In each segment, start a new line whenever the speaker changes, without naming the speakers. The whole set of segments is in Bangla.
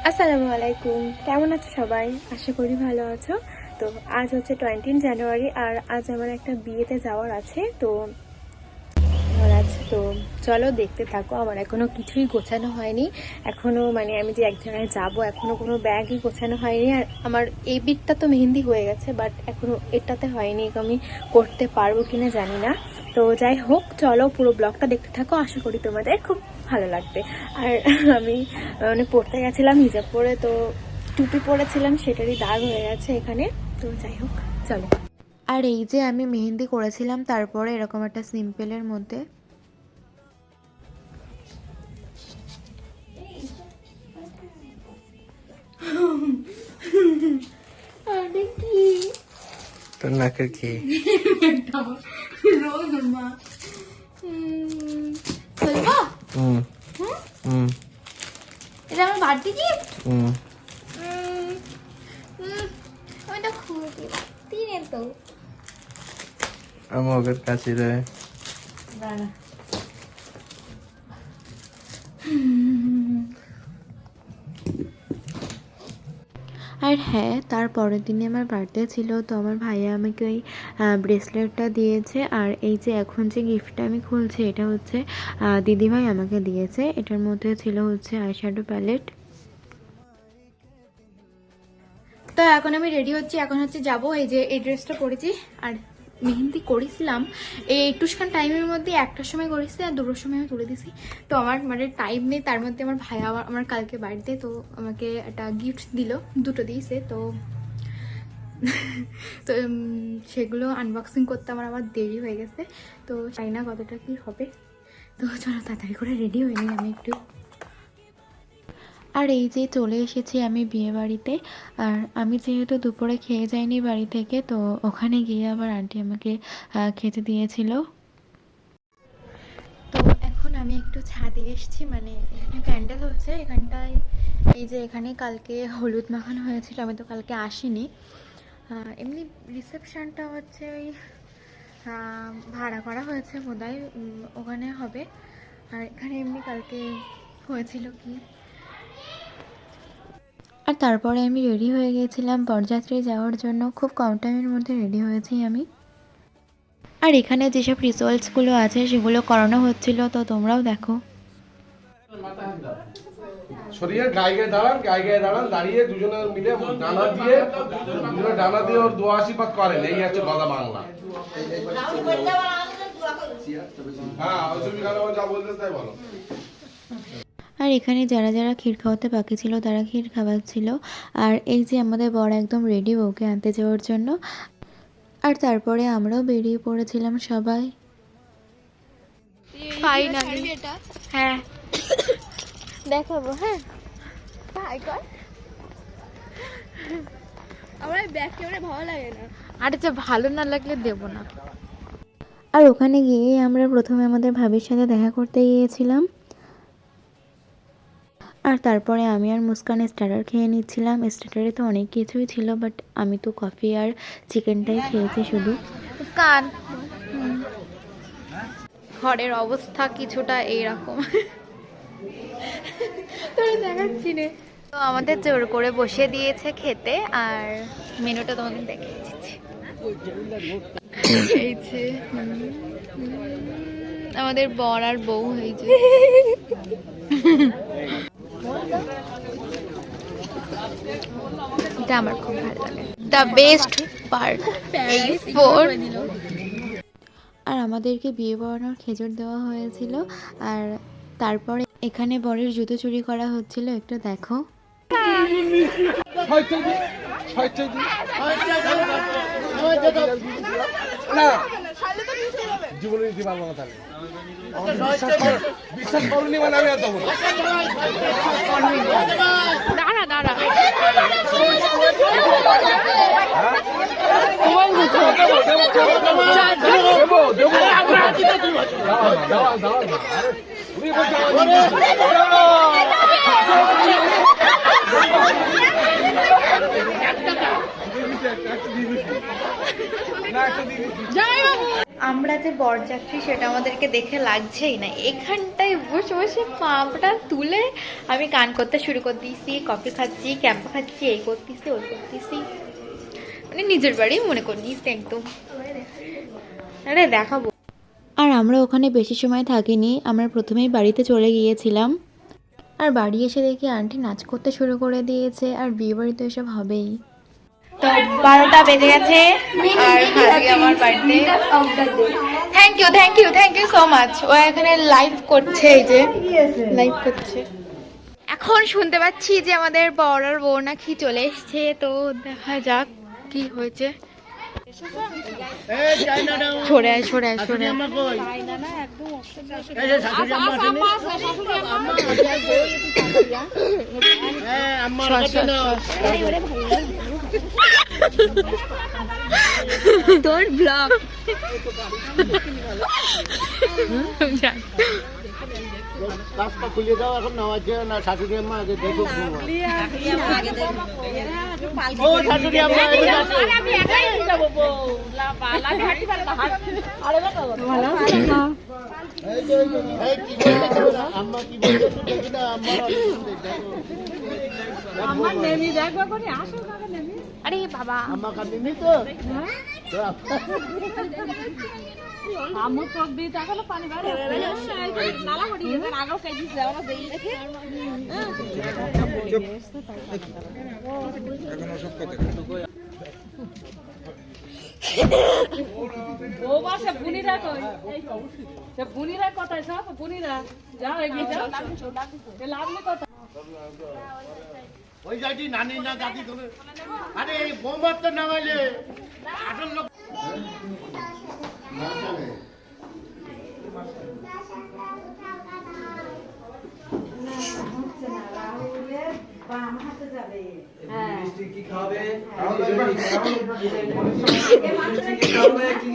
আসসালামু আলাইকুম, কেমন আছো সবাই? আশা করি ভালো আছো। তো আজ হচ্ছে 20 জানুয়ারি আর আজ আমার একটা বিয়েতে যাওয়ার আছে। তো চলো দেখতে থাকো। আমার এখনো কিছুই গোছানো হয়নি, এখনো মানে আমি যে এক জায়গায় যাবো এখনো কোনো ব্যাগই গোছানো হয়নি। আর আমার এই বিটটা তো মেহেন্দি হয়ে গেছে, বাট এখনো এটাতে হয়নি, আমি করতে পারবো কিনা জানি না। তো যাই হোক, চলো পুরো ব্লগটা দেখতে থাকো, আশা করি তোমাদের খুব ভালো লাগবে। আর আমি মানে পড়তে গেছিলাম হিজাব পরে, তো টুপি পরেছিলাম সেটারই দাগ হয়ে গেছে এখানে। তো যাই হোক চলো।
আর এই যে আমি মেহেন্দি করেছিলাম, তারপরে এরকম একটা সিম্পলের মধ্যে।
তোর নাকের কি?
এটা আমার বার্থডে গিফট। আমি তো খুবই তিনে তো
আমার কাছে রে।
দাঁড়া। আর হ্যাঁ, তার পরের দিনে আমার বার্থডে ছিল, তো আমার ভাইয়া আমাকে ওই ব্রেসলেটটা দিয়েছে। আর এই যে এখন যে গিফটটা আমি খুলছি, এটা হচ্ছে দিদিভাই আমাকে দিয়েছে। এটার মধ্যে ছিল হচ্ছে আইশ্যাডো প্যালেট। তো এখন আমি রেডি হচ্ছি, এখন হচ্ছে যাবো। এই যে এই ড্রেসটা পরেছি, আর মেহেন্দি করেছিলাম এই একটুখান টাইমের মধ্যে, একটার সময় করেছি আর দুটোর সময় আমি তুলে দিছি। তো আমার মানে টাইম নেই, তার মধ্যে আমার ভাই আমার কালকে বাড়িতে, তো আমাকে একটা গিফট দিল, দুটো দিয়েছে। তো তো সেগুলো আনবক্সিং করতে আমার দেরি হয়ে গেছে, তো চাই না কতটা কি হবে। তো চলো তাড়াতাড়ি করে রেডি হয়ে নিই আমি একটু। আর এই যে চলে এসেছি আমি বিয়ে বাড়িতে। আর আমি যেহেতু দুপুরে খেয়ে যাইনি বাড়ি থেকে, তো ওখানে গিয়ে আবার আন্টি আমাকে খেতে দিয়েছিল। তো এখন আমি একটু ছাদে এসেছি, মানে এখানে প্যান্ডেল হচ্ছে এখানটায়। এই যে এখানে কালকে হলুদ মাখানো হয়েছিল, আমি তো কালকে আসিনি। এমনি রিসেপশানটা হচ্ছে ওই ভাড়া করা হয়েছে বোধহয়, ওখানে হবে। আর এখানে এমনি কালকে হয়েছিল কি। আর তারপরে আমি রেডি হয়ে গিয়েছিলাম বরযাত্রী যাওয়ার জন্য। খুব কম টাইমের মধ্যে রেডি হয়েছি আমি। আর এখানে যেসব রিচুয়ালসগুলো আছে সেগুলো করানো হচ্ছিল, তো তোমরাও দেখো।
শরীরে গায়ে দাঁড়ান, গায়ে দাঁড়ান, দাঁড়িয়ে দুজনে মিলে ডানা দিয়ে ওর দোয়া আশীর্বাদ করেন। এই আছে গদা বাংলা। হ্যাঁ, যা বলতে তাই বলো।
আর এখানে যারা যারা ক্ষীর খাওয়াতে বাকি ছিল তারা ক্ষীর খাওয়াচ্ছিল। আর এই যে আমাদের বর একদম রেডি বউকে আনতে যাওয়ার জন্য। আর তারপরে আমরাও বেরিয়ে পড়েছিলাম সবাই। ফাইনালি হ্যাঁ দেখাবো। হ্যাঁ
আমার ব্যাগ ক্যামেরা ভালো লাগে না।
আরে যা ভালো না লাগলে দেবো না। আর ওখানে গিয়ে আমরা প্রথমে আমাদের ভাবির সাথে দেখা করতে গিয়েছিলাম। আর তারপরে আমি আর মুস্কান স্টার্টার খেয়ে নিচ্ছিলাম। স্টার্টারে তো অনেক কিছুই ছিল, বাট আমি তো কফি আর চিকেনটাই খেয়েছি শুধু। মুস্কান, ঘরের অবস্থা কিছুটা এইরকম, তোরা দেখাচ্ছি নে। তো আমাদের জোর করে বসিয়ে দিয়েছে খেতে, আর মেনুটা তোমাদের দেখিয়ে দিচ্ছি। এই যে আমাদের বর আর বউ হয়েছে। এটা আমার খুব ভালো লাগে, দ্য বেস্ট পার্ট এই ফোর। আর আমাদেরকে বিয়ে পড়ানোর খেজুর দেওয়া হয়েছিল। আর তারপরে এখানে বরের জুতো চুরি করা হচ্ছিল, একটু দেখো।
জীবনে নিতে পারবো না তাহলে। বিশ্বাস করুনি মানে আমি আর দেবো না।
দাঁড়া দাঁড়া,
না
আমরা যে বরযাত্রী সেটা আমাদেরকে দেখে লাগছেই না। এখানটায় বসে বসে পাপটা তুলে আমি গান করতে শুরু করে দিয়েছি, কফি খাচ্ছি, ক্যাম্পা খাচ্ছি, এই করতেছি ওই করতেছি, মানে নিজের বাড়ি মনে করে নিয়েছি একদম। আরে দেখাবো। আর আমরা ওখানে বেশি সময় থাকিনি, আমরা প্রথমেই বাড়িতে চলে গিয়েছিলাম। আর বাড়ি এসে দেখি আন্টি নাচ করতে শুরু করে দিয়েছে, আর বিয়ে বাড়ি তো এসব হবেই। তো 12টা বেজে গেছে আর আজকে আমার birthday. Thank you so much. ও এখানে লাইভ করছে, এই যে লাইভ করছে। এখন শুনতে পাচ্ছি যে আমাদের বর আর বউ নাকি চলে এসছে, তো দেখা যাক কি হয়েছে। সরে আয় সরে আয় সরে আয়। তোর ব্লগ
রাস্তা খুলে দাও এখন নেওয়ার জন্য না, শাশুড়ি আম্মা আগে দেখো। ও শাশুড়ি আম্মা আমি একাই যাব আম্মা কি বলছো দেখি না, আমার নেমি দেখবা করে আসো কাকা নেমি।
আরে বাবা
আম্মা কা নেমি তো
আমু চোখ দিয়ে তাকালো পানি বাইরে নালা পড়ি গেছে আগেও কেজি যাওয়া দেই দেখে এখনো সব কথা ও বাসা বুনিরা কই সে বুনিরা কথা সব বুনিরা যাও এগিয়ে যাও লাগলে কথা
ওই যাইটি নানি না দাদি করে। আরে এই বোমার তো নামাইলে আসল লোক
কি খাবে কি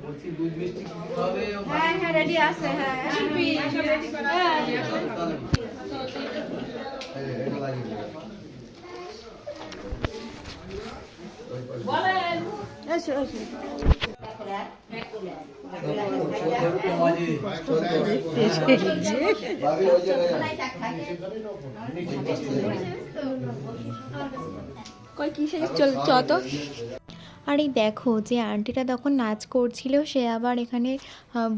বলছি দুধ মিষ্টি কি খাবে?
হ্যাঁ হ্যাঁ রেডি আছে। হ্যাঁ শিল্পী সব রেডি করা বলেন এসো এসো
কই কিসে চল তো। আর এই দেখো যে আন্টিটা তখন নাচ করছিল সে আবার এখানে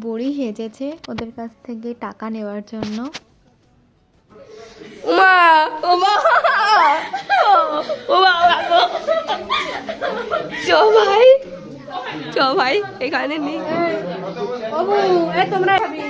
বড়ি সেজেছে ওদের কাছ থেকে টাকা নেওয়ার জন্য।
ওমা ওমা ওমা
চ ভাই এখানে নেই।
বাবু এ তোমরা
আমি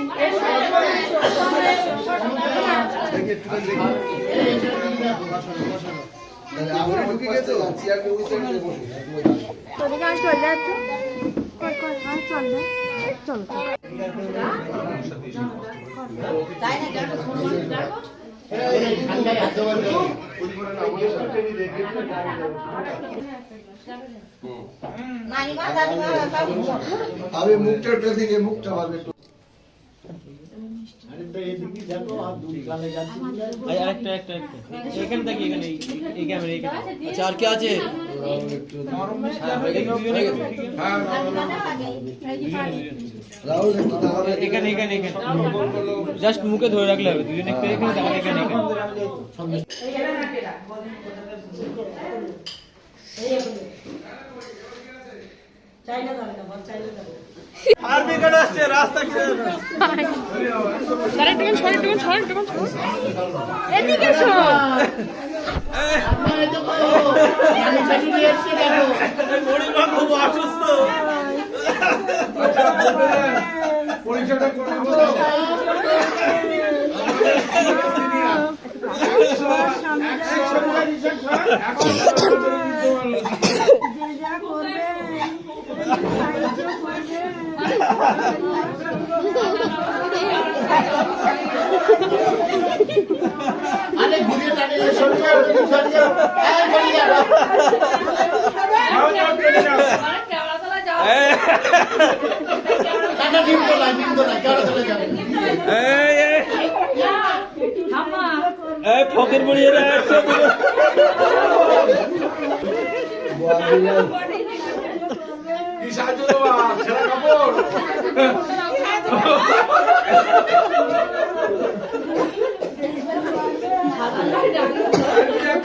মুখটা দিকে মুখটা ভাবে এদিকে দেখো আর দুই গালে যাচ্ছে
একটা এখানে থাকি এখানে এই ক্যামেরা এখানে আচ্ছা আর কি আছে
রাহুল একটু দাঁড়াবে
এখানে জাস্ট মুখে ধরে রাখলে হবে দুজনে একটু এখানে দাঁড়াবে এখানে
আর বিকেট আসছে রাস্তা কি
এদিকে শোন
খুব অসুস্থ
পরিচয়টা করে
আরে ঘুরে দাঁড়িয়ে সরকার এই বলিয়া দাদা ডিম তো না কেন চলে যাবে
এই ফকের মুড়ি এরা একশো দিল।
কি সাহায্য দেওয়া ছেঁড়া কাপড়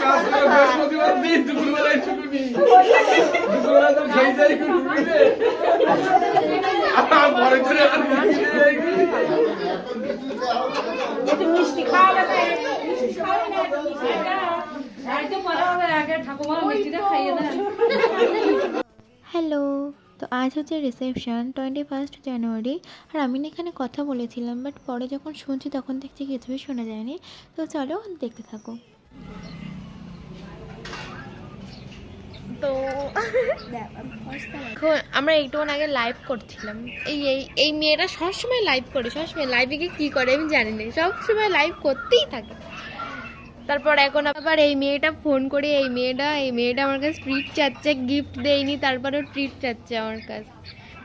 কাজ করে বৃহস্পতিবার দিন দুপুরবেলায় ছুটি দুপুরবেলা তো খেয়ে যাই ছুটি রে পরে করে
মিষ্টি খাওয়াবে না মিষ্টি খাওয়াবে না একটু পরে হবে আগে ঠাকুমা মিষ্টিটা খাইয়ে দেন।
হ্যালো, তো আজ হচ্ছে রিসেপশন 21 জানুয়ারি। আর আমি না এখানে কথা বলেছিলাম, বাট পরে যখন শুনছি তখন দেখছি কিছুই শোনা যায়নি। তো চলো দেখতে থাকো। তো এখন আমরা একটুক্ষণ আগে লাইভ করছিলাম। এই মেয়েটা সবসময় লাইভ করে, সবসময় লাইভে গিয়ে কী করে আমি জানি না, সবসময় লাইভ করতেই থাকে। তারপর এখন আবার এই মেয়েটা ফোন করে, এই মেয়েটা আমার কাছে ট্রিট চাচ্ছে, গিফট দেয়নি, তারপরেও ট্রিট চাচ্ছে আমার কাছে,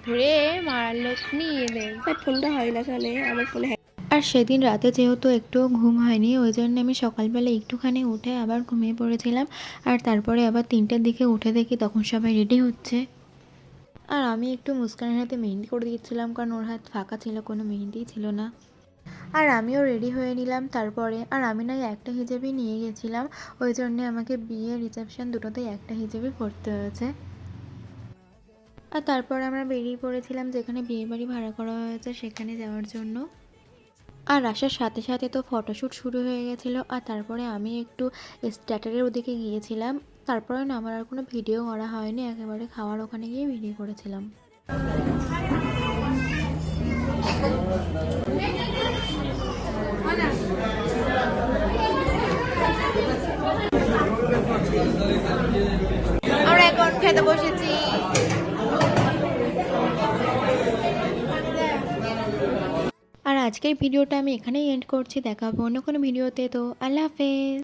ধরে মারার লোক নিয়ে দেয়।
ফোনটা হয় না কেন আমার ফোনে।
আর সেদিন রাতে যেহেতু একটু ঘুম হয়নি, ওই জন্য আমি সকালবেলা একটুখানি উঠে আবার ঘুমিয়ে পড়েছিলাম। আর তারপরে আবার 3টের দিকে উঠে দেখি তখন সবাই রেডি হচ্ছে। আর আমি একটু মুস্কানের হাতে মেহেন্দি করে দিচ্ছিলাম, কারণ ওর হাত ফাঁকা ছিল, কোনো মেহেন্দিই ছিল না। আর আমিও রেডি হয়ে নিলাম তারপরে। আর আমি না একটা হিজাবই নিয়ে গেছিলাম, ওই জন্যে আমাকে বিয়ে রিসেপশন দুটোতেই একটা হিজাবই পরতে হয়েছে। আর তারপর আমরা বেরিয়ে পড়েছিলাম যেখানে বিয়েবাড়ি ভাড়া করা হয়েছে সেখানে যাওয়ার জন্য। আর আসার সাথে সাথে তো ফটোশ্যুট শুরু হয়ে গেছিলো। আর তারপরে আমি একটু স্ট্যাটারের ওদিকে গিয়েছিলাম। তারপরে না আমার আর কোনো ভিডিও করা হয়নি, একেবারে খাওয়ার ওখানে গিয়ে ভিডিও করেছিলাম। আমরা এখন খেতে বসেছি। আর আজকের ভিডিওটা আমি এখানেই এন্ড করছি। দেখা হবে অন্য কোনো ভিডিওতে। তো আল্লাহ হাফেজ।